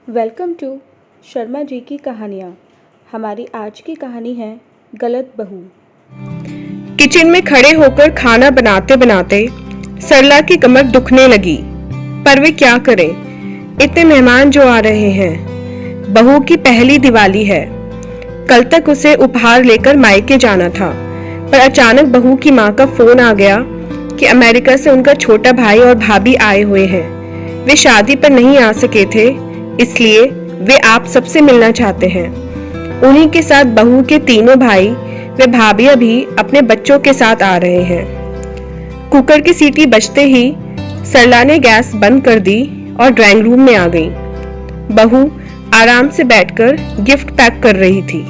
Welcome to Sharma ji की कहानियाँ। हमारी आज की कहानी है गलत बहू। किचन में खड़े होकर खाना बनाते बनाते सरला की कमर दुखने लगी, पर वे क्या करें, इतने मेहमान जो आ रहे हैं। बहू की पहली दिवाली है। कल तक उसे उपहार लेकर मायके जाना था, पर अचानक बहू की माँ का फोन आ गया कि अमेरिका से उनका छोटा भाई और भाभी आए हुए हैं। वे शादी पर नहीं आ सके थे, इसलिए वे आप सबसे मिलना चाहते हैं। उन्हीं के साथ बहू के तीनों भाई वे भाभियां भी अपने बच्चों के साथ आ रहे हैं। कुकर की सीटी बजते ही सरला ने गैस बंद कर दी और ड्राइंग रूम में आ गई। बहू आराम से बैठकर गिफ्ट पैक कर रही थी।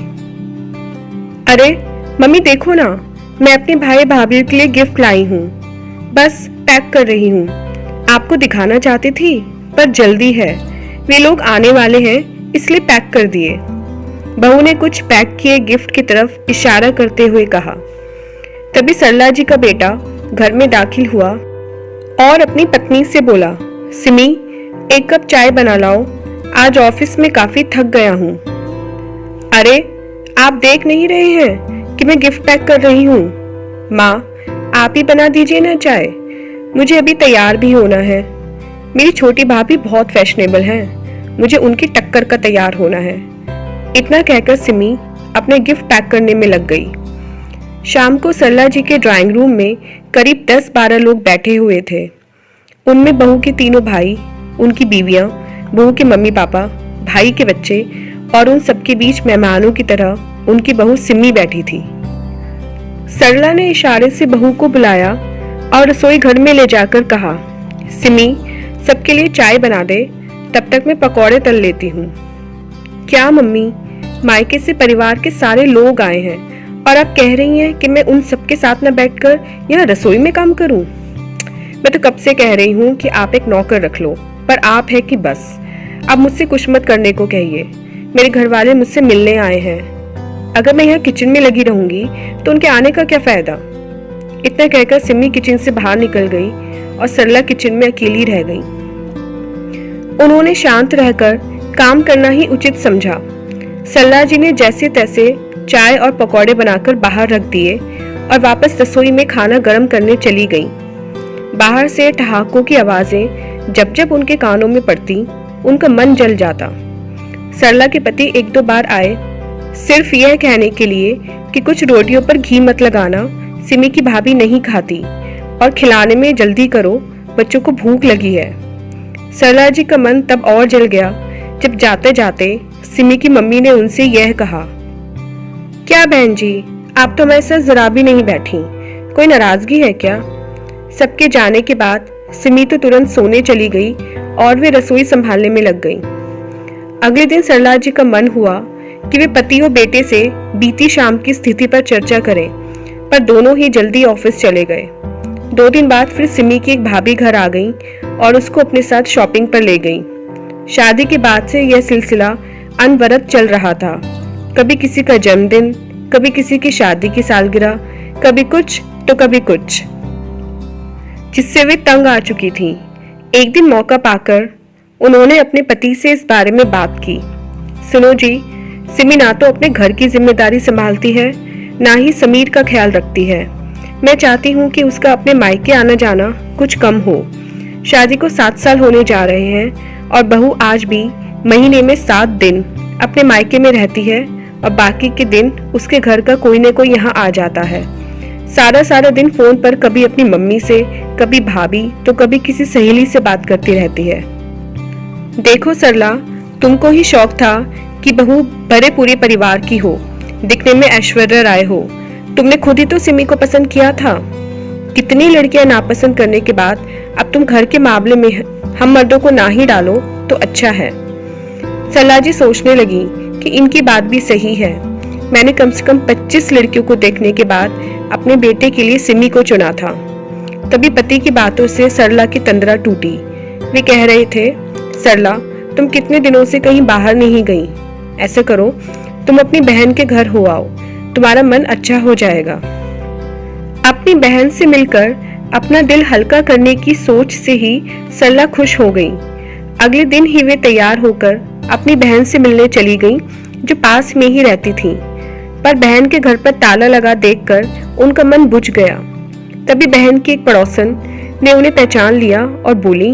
अरे मम्मी देखो ना, मैं अपने भाई भाभी के लिए गिफ्ट लाई हूँ, बस पैक कर रही हूँ। आपको दिखाना चाहती थी, पर जल्दी है, वे लोग आने वाले हैं, इसलिए पैक कर दिए। बहू ने कुछ पैक किए गिफ्ट की तरफ इशारा करते हुए कहा। तभी सरला जी का बेटा घर में दाखिल हुआ और अपनी पत्नी से बोला, सिमी एक कप चाय बना लाओ, आज ऑफिस में काफी थक गया हूँ। अरे आप देख नहीं रहे हैं कि मैं गिफ्ट पैक कर रही हूँ। माँ आप ही बना दीजिए ना चाय, मुझे अभी तैयार भी होना है। मेरी छोटी भाभी बहुत फैशनेबल हैं, मुझे उनकी टक्कर का तैयार होना है। इतना कहकर सिमी अपने गिफ्ट पैक करने में लग गई। शाम को सरला जी के ड्राइंग रूम में करीब 10-12 लोग बैठे हुए थे। उनमें बहू के तीनों भाई, उनकी बीवियां, बहू के मम्मी पापा, भाई के बच्चे और उन सबके बीच मेहमानों की तरह उनकी बहू सिमी बैठी थी। सरला ने इशारे से बहू को बुलाया और रसोई घर में ले जाकर कहा, सिमी सबके लिए चाय बना दे, तब तक मैं पकौड़े तल लेती हूँ। क्या मम्मी, मायके से परिवार के सारे लोग आए हैं और आप कह रही हैं कि मैं उन सबके साथ न बैठकर यहाँ रसोई में काम करूँ? मैं तो कब से कह रही हूँ कि आप एक नौकर रख लो, पर आप है कि बस आप मुझसे कुछ मत करने को कहिए। मेरे घर वाले मुझसे मिलने आए हैं, अगर मैं यहाँ किचन में लगी रहूंगी तो उनके आने का क्या फायदा। इतना कहकर सिमी किचन से बाहर निकल गई और सरला किचन में अकेली रह गई। उन्होंने शांत रहकर काम करना ही उचित समझा। सरला जी ने जैसे तैसे चाय और पकौड़े बनाकर बाहर रख दिए और वापस रसोई में खाना गर्म करने चली गई। बाहर से ठहाकों की आवाजें जब जब उनके कानों में पड़ती, उनका मन जल जाता। सरला के पति 1-2 बार आए, सिर्फ यह कहने के लिए कि कुछ रोटियों पर घी मत लगाना, सिमी की भाभी नहीं खाती, और खिलाने में जल्दी करो, बच्चों को भूख लगी है। सरला जी का मन तब और जल गया जब जाते जाते सिमी की मम्मी ने उनसे यह कहा, क्या बहन जी, आप तो हमारे साथ जरा भी नहीं बैठी, कोई नाराजगी है क्या? सबके जाने के बाद सिमी तो तुरंत सोने चली गई और वे रसोई संभालने में लग गई। अगले दिन सरला जी का मन हुआ कि वे पति और बेटे से बीती शाम की स्थिति पर चर्चा करें, पर दोनों ही जल्दी ऑफिस चले गए। 2 दिन बाद फिर सिमी की एक भाभी घर आ गई और उसको अपने साथ शॉपिंग पर ले गई। शादी के बाद से यह सिलसिला अनवरत चल रहा था। कभी किसी का जन्मदिन, कभी किसी की शादी की सालगिरह, कभी कुछ तो कभी कुछ, जिससे वे तंग आ चुकी थीं। एक दिन मौका पाकर उन्होंने अपने पति से इस बारे में बात की। सुनो जी, सिमी ना तो अपने घर की जिम्मेदारी संभालती है, ना ही समीर का ख्याल रखती है। मैं चाहती हूँ कि उसका अपने मायके आना जाना कुछ कम हो। शादी को 7 साल होने जा रहे हैं और बहू आज भी महीने में 7 दिन अपने मायके में रहती है और बाकी के दिन उसके घर का कोई न कोई यहाँ आ जाता है। सारा दिन फोन पर कभी अपनी मम्मी से, कभी भाभी, तो कभी किसी सहेली से बात करती रहती है। देखो सरला, तुमको ही शौक था कि बहू भरे पूरे परिवार की हो, दिखने में ऐश्वर्या राय हो। तुमने खुद ही तो सिमी को पसंद किया था। कितनी लड़कियां नापसंद करने के बाद अब तुम घर के मामले में हम मर्दों को ना ही डालो तो अच्छा है। सरला जी सोचने लगी कि इनकी बात भी सही है। मैंने कम से कम 25 लड़कियों को देखने के बाद अपने बेटे के लिए सिमी को चुना था। तभी पति की बातों से सरला की तंद्रा टूटी। वे कह रहे थे, सरला तुम कितने दिनों से कहीं बाहर नहीं गई, ऐसा करो तुम अपनी बहन के घर हो आओ, तुम्हारा मन अच्छा हो जाएगा। अपनी बहन से मिलकर अपना दिल हल्का करने की सोच से ही सरला खुश हो गई। अगले दिन ही वे तैयार होकर अपनी बहन से मिलने चली गईं, जो पास में ही रहती थीं। पर बहन के घर पर ताला लगा देखकर उनका मन बुझ गया। तभी बहन की एक पड़ोसन ने उन्हें पहचान लिया और बोली,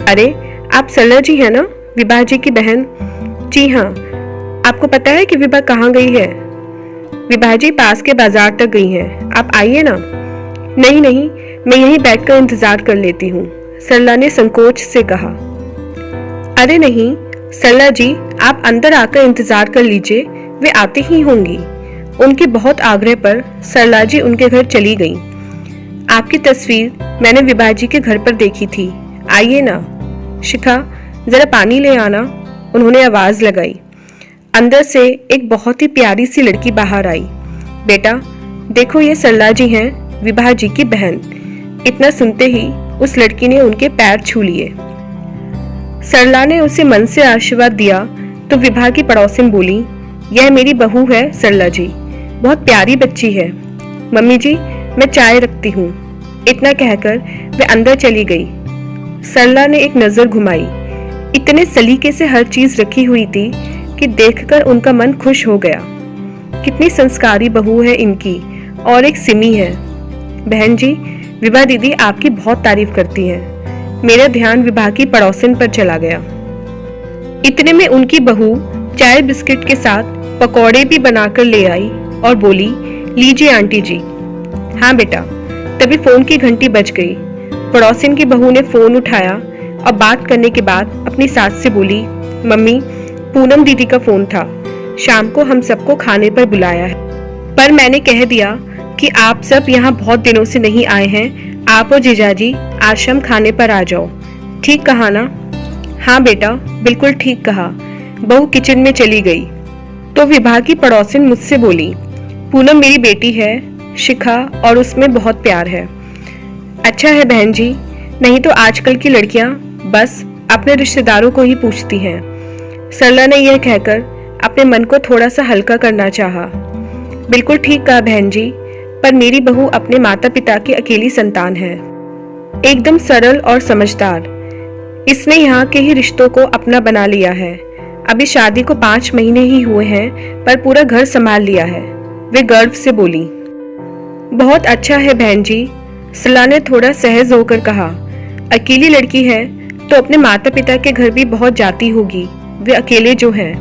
अरे आप सरला जी हैं ना, विभा जी की बहन? जी हाँ। आपको पता है कि विभा कहाँ गई है? विभा जी पास के बाजार तक गई हैं, आप आइए ना। नहीं नहीं, मैं यहीं बैठकर इंतजार कर लेती हूँ, सरला ने संकोच से कहा। अरे नहीं सरला जी, आप अंदर आकर इंतजार कर लीजिए, वे आते ही होंगी। उनके बहुत आग्रह पर सरला जी उनके घर चली गईं। आपकी तस्वीर मैंने विभा जी के घर पर देखी थी, आइए ना। शिखा, जरा पानी ले आना, उन्होंने आवाज लगाई। अंदर से एक बहुत ही प्यारी सी लड़की बाहर आई। बेटा देखो, ये सरला जी हैं, विभा जी की बहन। इतना सुनते ही उस लड़की ने उनके पैर छू लिए। सरला ने उसे मन से आशीर्वाद दिया तो विभा की पड़ोसिन बोली, यह मेरी बहू है सरला जी, बहुत प्यारी बच्ची है। मम्मी जी, मैं चाय रखती हूँ। इतना कहकर वे अंदर चली गई। सरला ने एक नजर घुमाई। इतने सलीके से हर चीज रखी हुई थी कि देखकर उनका मन खुश हो गया। कितनी संस्कारी बहू है इनकी, और एक सिमी है। बहन जी, विभा दीदी आपकी बहुत तारीफ करती हैं। मेरा ध्यान विभा की पड़ोसन पर चला गया। इतने में उनकी बहू चाय बिस्किट के साथ पकौड़े भी बनाकर ले आई और बोली, लीजिए आंटी जी। हाँ बेटा। तभी फोन की घंटी बज गई। पड़ोसिन की बहू ने फोन उठाया और बात करने के बाद अपनी सास से बोली, मम्मी, पूनम दीदी का फोन था, शाम को हम सबको खाने पर बुलाया है, पर मैंने कह दिया कि आप सब यहाँ बहुत दिनों से नहीं आए हैं, आप और जीजाजी आश्रम खाने पर आ जाओ। ठीक कहा ना? हाँ बेटा, बिल्कुल ठीक कहा। बहू किचन में चली गई तो विभा की पड़ोसिन मुझसे बोली, पूनम मेरी बेटी है शिखा, और उसमें बहुत प्यार है। अच्छा है बहन जी, नहीं तो आजकल की लड़कियां बस अपने रिश्तेदारों को ही पूछती हैं। सरला ने यह कहकर अपने मन को थोड़ा सा हल्का करना चाहा। बिल्कुल ठीक कहा बहन जी, पर मेरी बहू अपने माता पिता की अकेली संतान है, एकदम सरल और समझदार। इसने यहाँ के ही रिश्तों को अपना बना लिया है। अभी शादी को 5 महीने ही हुए हैं, पर पूरा घर संभाल लिया है, वे गर्व से बोली। बहुत अच्छा है बहन जी, सरला ने थोड़ा सहज होकर कहा। अकेली लड़की है तो अपने माता पिता के घर भी बहुत जाती होगी, वे अकेले जो हैं।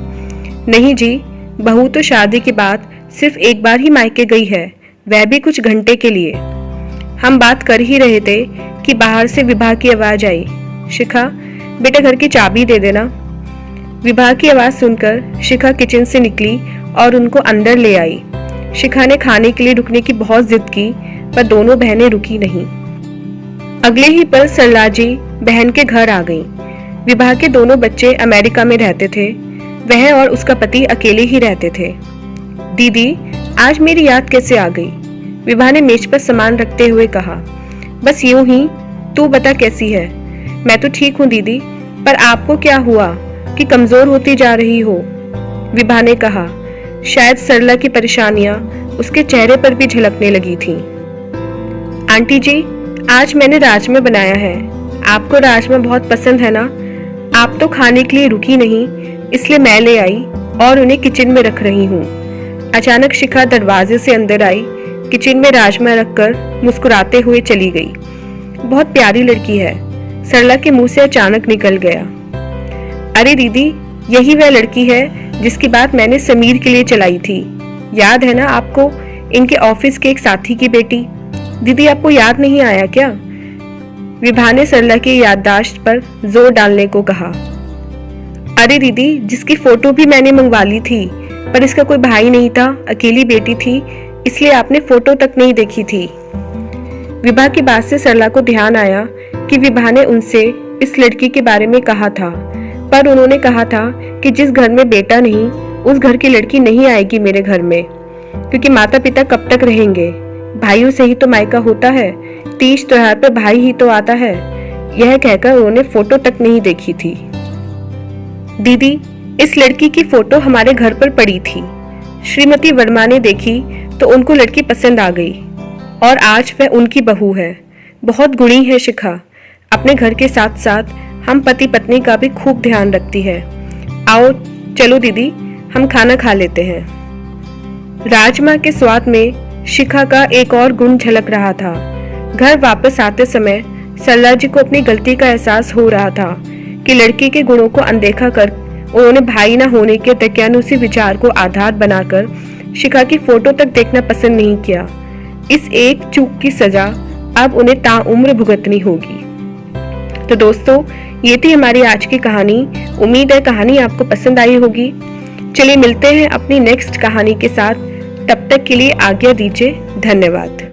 नहीं जी, बहू तो शादी के बाद सिर्फ एक बार ही मायके गई है, वह भी कुछ घंटे के लिए। हम बात कर ही रहे थे कि बाहर से विभा की आवाज आई, शिखा बेटा घर की चाबी दे देना। विभा की आवाज सुनकर शिखा किचन से निकली और उनको अंदर ले आई। शिखा ने खाने के लिए रुकने की बहुत जिद की, पर दोनों बहनें रुकी नहीं। अगले ही पल सरला जी बहन के घर आ गईं। विभा के दोनों बच्चे अमेरिका में रहते थे, वह और उसका पति अकेले ही रहते थे। दीदी, आज मेरी याद कैसे आ गई? विभा ने मेज पर सामान रखते हुए कहा। बस यूं ही, तू बता कैसी है? मैं तो ठीक हूँ दीदी, पर आपको क्या हुआ कि कमजोर होती जा रही हो? विभा ने कहा। शायद सरला की परेशानियां उसके चेहरे पर भी झलकने लगी थीं। आंटी जी, आज मैंने राजमा बनाया है, आपको राजमा बहुत पसंद है ना? आप तो खाने के लिए रुकी नहीं, इसलिए मैं ले आई और उन्हें किचन में रख रही हूँ। अचानक शिखा दरवाजे से अंदर आई, किचन में राजमा रखकर मुस्कुराते हुए चली गई। बहुत प्यारी लड़की है, सरला के मुंह से अचानक निकल गया। अरे दीदी, यही वह लड़की है जिसकी बात मैंने समीर के लिए चलाई थी, याद है ना आपको? इनके ऑफिस के एक साथी की बेटी। दीदी, आपको याद नहीं आया क्या? विभा ने सरला की याददाश्त पर जोर डालने को कहा। अरे दीदी, जिसकी फोटो भी मैंने मंगवा ली थी, पर इसका कोई भाई नहीं था, अकेली बेटी थी, इसलिए आपने फोटो तक नहीं देखी थी। विभा की बात से सरला को ध्यान आया कि विभा ने उनसे इस लड़की के बारे में कहा था, पर उन्होंने कहा था कि जिस घर में बेटा नहीं, उस घर की लड़की नहीं आएगी मेरे घर में, क्योंकि माता पिता कब तक रहेंगे, भाइयों से ही तो मायका होता है, तीज त्योहार पर भाई ही तो आता है। यह कहकर उन्होंने फोटो तक नहीं देखी थी। दीदी, इस लड़की की फोटो हमारे घर पर पड़ी थी, श्रीमती वर्मा ने देखी तो उनको लड़की पसंद आ गई, और आज वह उनकी बहू है। बहुत गुणी है शिखा, अपने घर के साथ साथ हम पति पत्नी का भी खूब ध्यान रखती है। आओ चलो दीदी, हम खाना खा लेते हैं। राजमा के स्वाद में शिखा का एक और गुण झलक रहा था। घर वापस आते समय सरला जी को अपनी गलती का एहसास हो रहा था कि लड़की के गुणों को अनदेखा कर उन्होंने भाई न होने के दकियानुसी विचार को आधार बनाकर शिखा की फोटो तक देखना पसंद नहीं किया। इस एक चूक की सजा अब उन्हें ताउम्र भुगतनी होगी। तो दोस्तों, ये थी हमारी आज की कहानी। उम्मीद है कहानी आपको पसंद आई होगी। चलिए मिलते हैं अपनी नेक्स्ट कहानी के साथ। तब तक के लिए आज्ञा दीजिए। धन्यवाद।